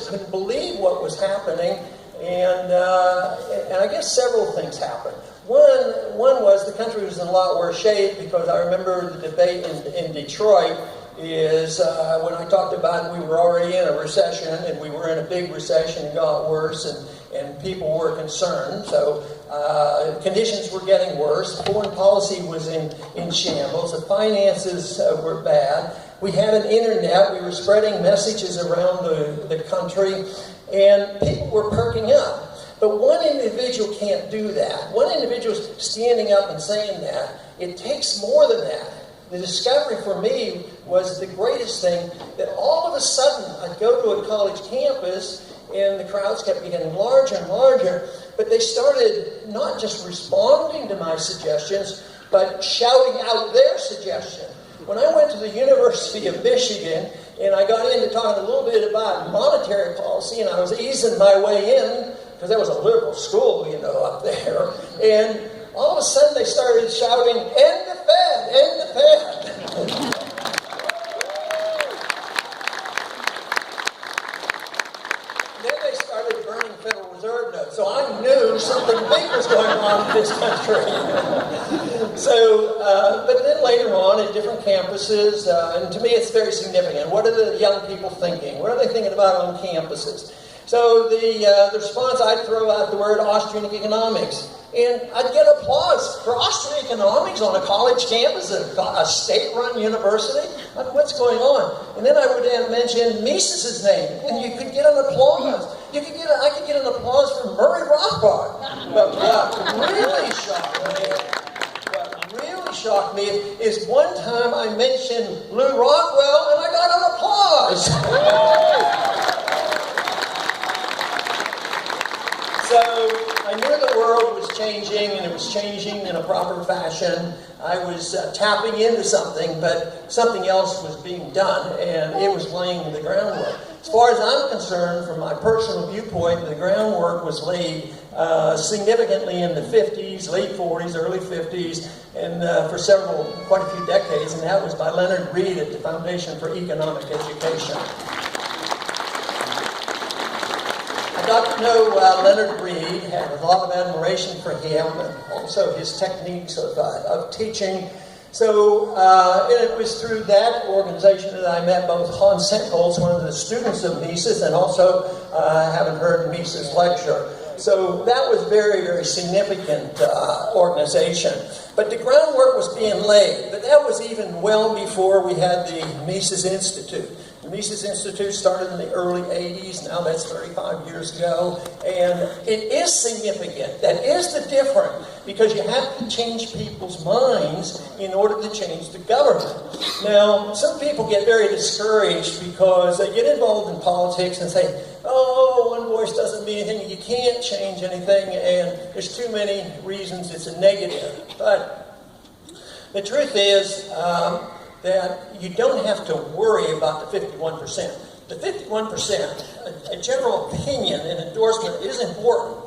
just couldn't believe what was happening, and I guess several things happened. One was the country was in a lot worse shape, because I remember the debate in Detroit is when I talked about we were already in a recession, and we were in a big recession and got worse, and people were concerned. So conditions were getting worse. Foreign policy was in shambles. The finances were bad. We had an internet. We were spreading messages around the country, and people were perking up. But one individual can't do that. One individual standing up and saying that. It takes more than that. The discovery for me was the greatest thing, that all of a sudden I'd go to a college campus and the crowds kept getting larger and larger, but they started not just responding to my suggestions, but shouting out their suggestion. When I went to the University of Michigan and I got into talking a little bit about monetary policy, and I was easing my way in, because that was a liberal school, you know, up there, and all of a sudden they started shouting, "End the Fed! End the Fed!" Then they started burning Federal Reserve notes. So I knew something big was going on in this country. But then later on at different campuses, and to me it's very significant. What are the young people thinking? What are they thinking about on campuses? So the response, I'd throw out the word Austrian economics. And I'd get applause for Austrian economics on a college campus, a state-run university. What's going on? And then I would mention Mises' name, and you could get an applause. I could get an applause from Murray Rothbard. But what really shocked me is one time I mentioned Lew Rockwell, and I got an applause. So I knew the world was changing, and it was changing in a proper fashion. I was tapping into something, but something else was being done, and it was laying the groundwork. As far as I'm concerned, from my personal viewpoint, the groundwork was laid significantly in the 50s, late 40s, early 50s, and for quite a few decades, and that was by Leonard Read at the Foundation for Economic Education. I got to know Leonard Read, had a lot of admiration for him, and also his techniques of teaching. So it was through that organization that I met both Hans Sentholz, one of the students of Mises, and also having heard Mises lecture. So that was very, very significant organization. But the groundwork was being laid. But that was even well before we had the Mises Institute. The Mises Institute started in the early 80s. Now that's 35 years ago. And it is significant. That is the difference, because you have to change people's minds in order to change the government. Now, some people get very discouraged because they get involved in politics and say, oh, one voice doesn't mean anything, you can't change anything, and there's too many reasons it's a negative. But the truth is that you don't have to worry about the 51%. The 51%, a general opinion and endorsement is important.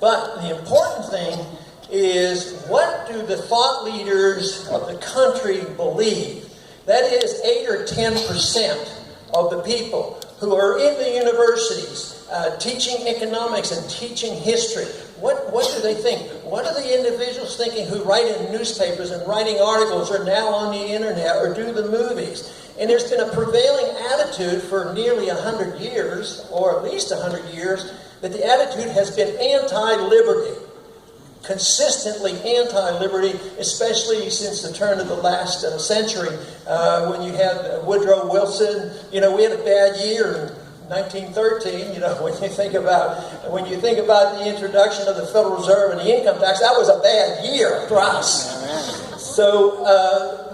But the important thing is, what do the thought leaders of the country believe? That is 8 or 10% of the people who are in the universities teaching economics and teaching history. What do they think? What are the individuals thinking who write in newspapers and writing articles, or now on the internet, or do the movies? And there's been a prevailing attitude for nearly 100 years, or at least 100 years, that the attitude has been anti-liberty. Consistently anti-liberty, especially since the turn of the last century, when you had Woodrow Wilson. You know, we had a bad year in 1913. You know, when you think about the introduction of the Federal Reserve and the income tax, that was a bad year for us. So,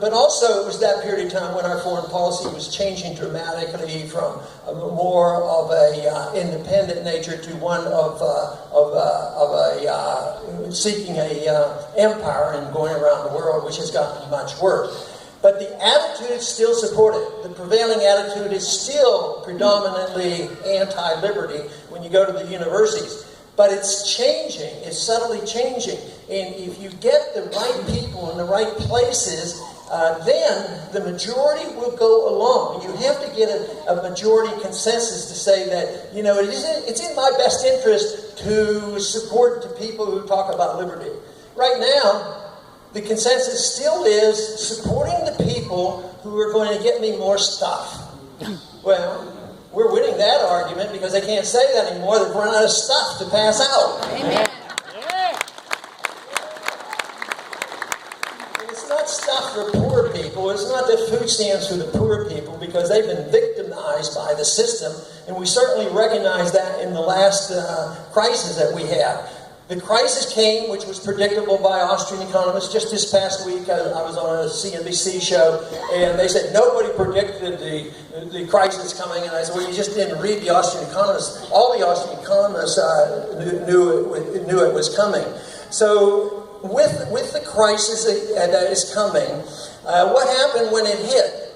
but also it was that period of time when our foreign policy was changing dramatically from more of a independent nature to one of seeking a empire and going around the world, which has gotten much worse. But the attitude is still supported. The prevailing attitude is still predominantly anti-liberty when you go to the universities. But it's changing. It's subtly changing. And if you get the right people in the right places, then the majority will go along. You have to get a majority consensus to say that, you know, it's in my best interest to support the people who talk about liberty. Right now, the consensus still is supporting the people who are going to get me more stuff. Well, we're winning that argument because they can't say that anymore. They've run out of stuff to pass out. Amen. It's not stuff for poor people. It's not the food stamps for the poor people because they've been victimized by the system. And we certainly recognize that in the last crisis that we had. The crisis came, which was predictable by Austrian economists. Just this past week, I was on a CNBC show, and they said nobody predicted the crisis coming. And I said, well, you just didn't read the Austrian economists. All the Austrian economists knew it was coming. So with the crisis that is coming, what happened when it hit?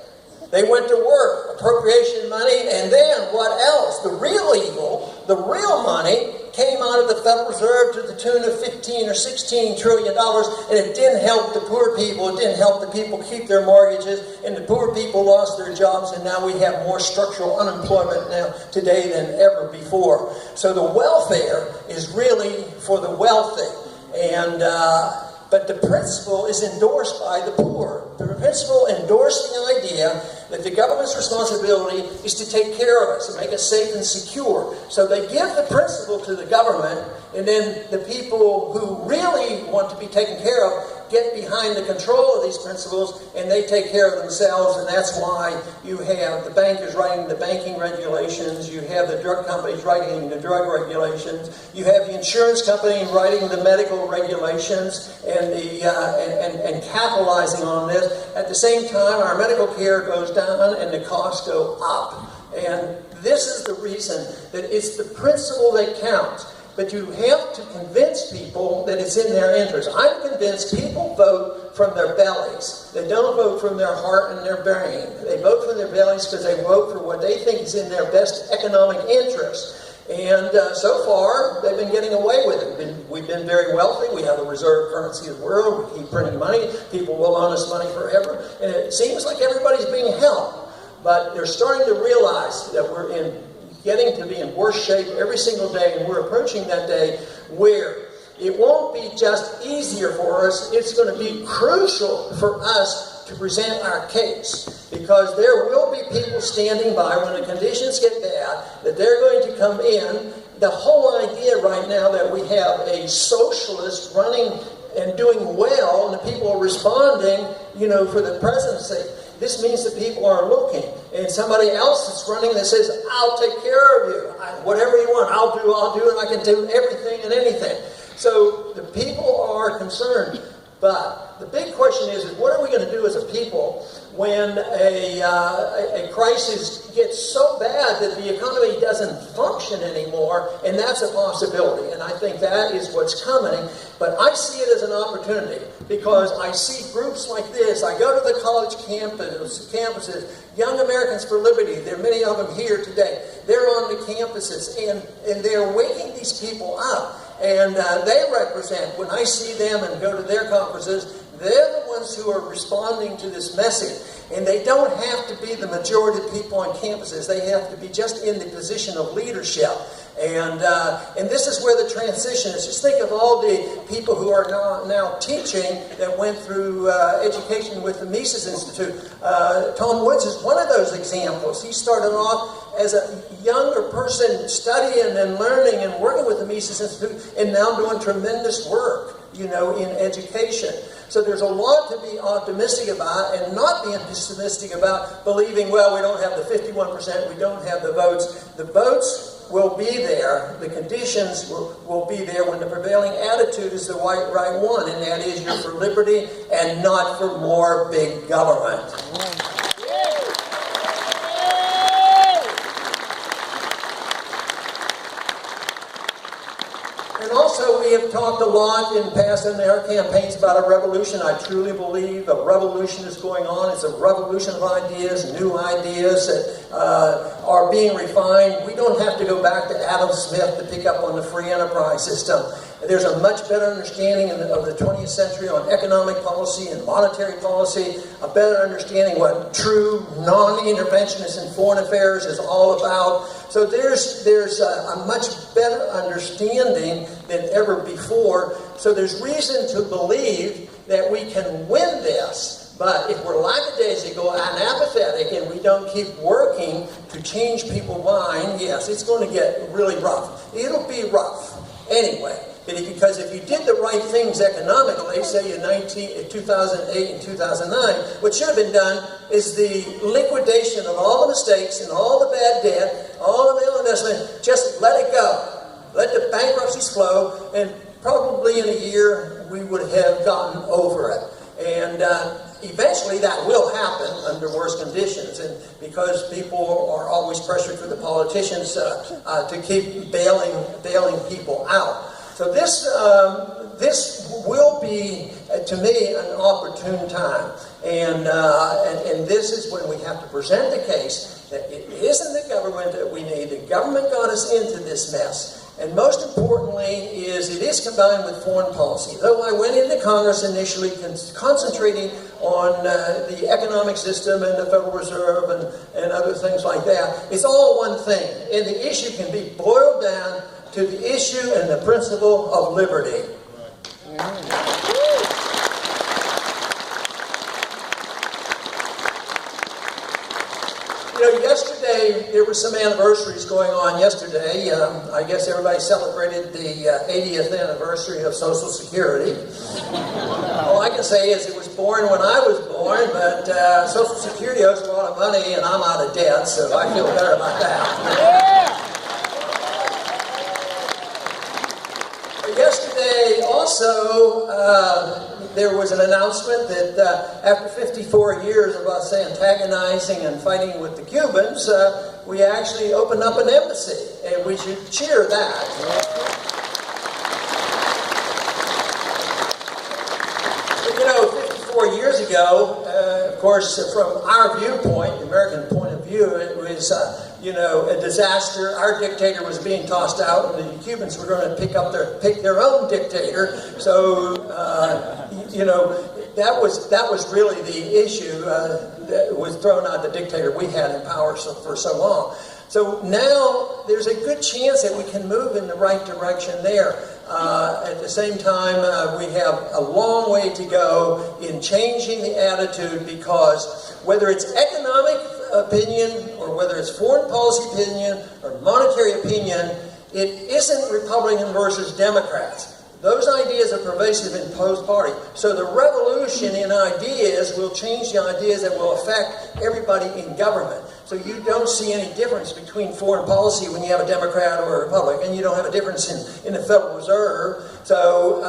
They went to work, appropriation money, and then what else? The real evil, the real money, came out of the Federal Reserve to the tune of $15 or $16 trillion, and it didn't help the poor people. It didn't help the people keep their mortgages, and the poor people lost their jobs, and now we have more structural unemployment now today than ever before. So the welfare is really for the wealthy, and but the principle is endorsed by the poor. The principle endorsed the idea that the government's responsibility is to take care of us and make us safe and secure. So they give the principle to the government, and then the people who really want to be taken care of get behind the control of these principles, and they take care of themselves, and that's why you have the bankers writing the banking regulations, you have the drug companies writing the drug regulations, you have the insurance company writing the medical regulations, and and capitalizing on this. At the same time, our medical care goes down and the costs go up. And this is the reason that it's the principle that counts. But you have to convince people that it's in their interest. I'm convinced people vote from their bellies. They don't vote from their heart and their brain. They vote from their bellies because they vote for what they think is in their best economic interest. And so far, they've been getting away with it. We've been very wealthy. We have the reserve currency of the world. We keep printing money. People will loan us money forever. And it seems like everybody's being helped. But they're starting to realize that we're getting to be in worse shape every single day, and we're approaching that day where it won't be just easier for us, it's going to be crucial for us to present our case, because there will be people standing by when the conditions get bad, that they're going to come in. The whole idea right now that we have a socialist running and doing well, and the people are responding, for the presidency. This means that people are looking, and somebody else that's running that says, I'll take care of you. Whatever you want, I'll do it. I can do everything and anything. So the people are concerned. But the big question is what are we going to do as a people when a crisis gets so bad that the economy doesn't function anymore? And that's a possibility. And I think that is what's coming. But I see it as an opportunity because I see groups like this. I go to the college campuses, Young Americans for Liberty. There are many of them here today. They're on the campuses, and they're waking these people up. And they represent, when I see them and go to their conferences, they're the ones who are responding to this message. And they don't have to be the majority of people on campuses. They have to be just in the position of leadership. And this is where the transition is. Just think of all the people who are now teaching that went through education with the Mises Institute. Tom Woods is one of those examples. He started off as a younger person studying and learning and working with the Mises Institute, and now doing tremendous work, in education. So there's a lot to be optimistic about, and not being pessimistic about believing, well, we don't have the 51%, we don't have the votes. The votes will be there. The conditions will be there when the prevailing attitude is the right one, and that is you're for liberty and not for more big government. And also, we have talked a lot in past in our campaigns about a revolution. I truly believe a revolution is going on. It's a revolution of ideas, new ideas that are being refined. We don't have to go back to Adam Smith to pick up on the free enterprise system. There's a much better understanding of the 20th century on economic policy and monetary policy, a better understanding what true non-interventionist in foreign affairs is all about. So there's a much better understanding than ever before. So there's reason to believe that we can win this. But if we're lackadaisical and apathetic and we don't keep working to change people's mind, yes, it's going to get really rough. It'll be rough anyway. Because if you did the right things economically, say in 2008 and 2009, what should have been done is the liquidation of all the mistakes and all the bad debt, all the malinvestment, just let it go. Let the bankruptcies flow, and probably in a year we would have gotten over it. And eventually that will happen under worse conditions, and because people are always pressured for the politicians to keep bailing people out. So this will be, to me, an opportune time, and this is when we have to present the case that it isn't the government that we need. The government got us into this mess. And most importantly is it is combined with foreign policy. Though I went into Congress initially concentrating on the economic system and the Federal Reserve and other things like that, it's all one thing. And the issue can be boiled down to the issue and the principle of liberty. Yesterday, there were some anniversaries going on yesterday. I guess everybody celebrated the 80th anniversary of Social Security. All I can say is it was born when I was born, but Social Security owes a lot of money and I'm out of debt, so I feel better about that. Yesterday, also, there was an announcement that after 54 years of us antagonizing and fighting with the Cubans, we actually opened up an embassy, and we should cheer that. 54 years ago, of course, from our viewpoint, the American point of view, it was a disaster. Our dictator was being tossed out, and the Cubans were going to pick their own dictator. So, that was really the issue that was thrown out, the dictator we had in power for so long. So now there's a good chance that we can move in the right direction there. At the same time, we have a long way to go in changing the attitude, because whether it's economic opinion or whether it's foreign policy opinion or monetary opinion, it isn't Republican versus Democrats. Those ideas are pervasive in both parties. So the revolution in ideas will change the ideas that will affect everybody in government. So you don't see any difference between foreign policy when you have a Democrat or a Republican. You don't have a difference in the Federal Reserve. So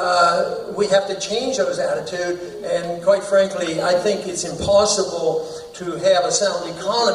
we have to change those attitudes. And quite frankly, I think it's impossible to have a sound economy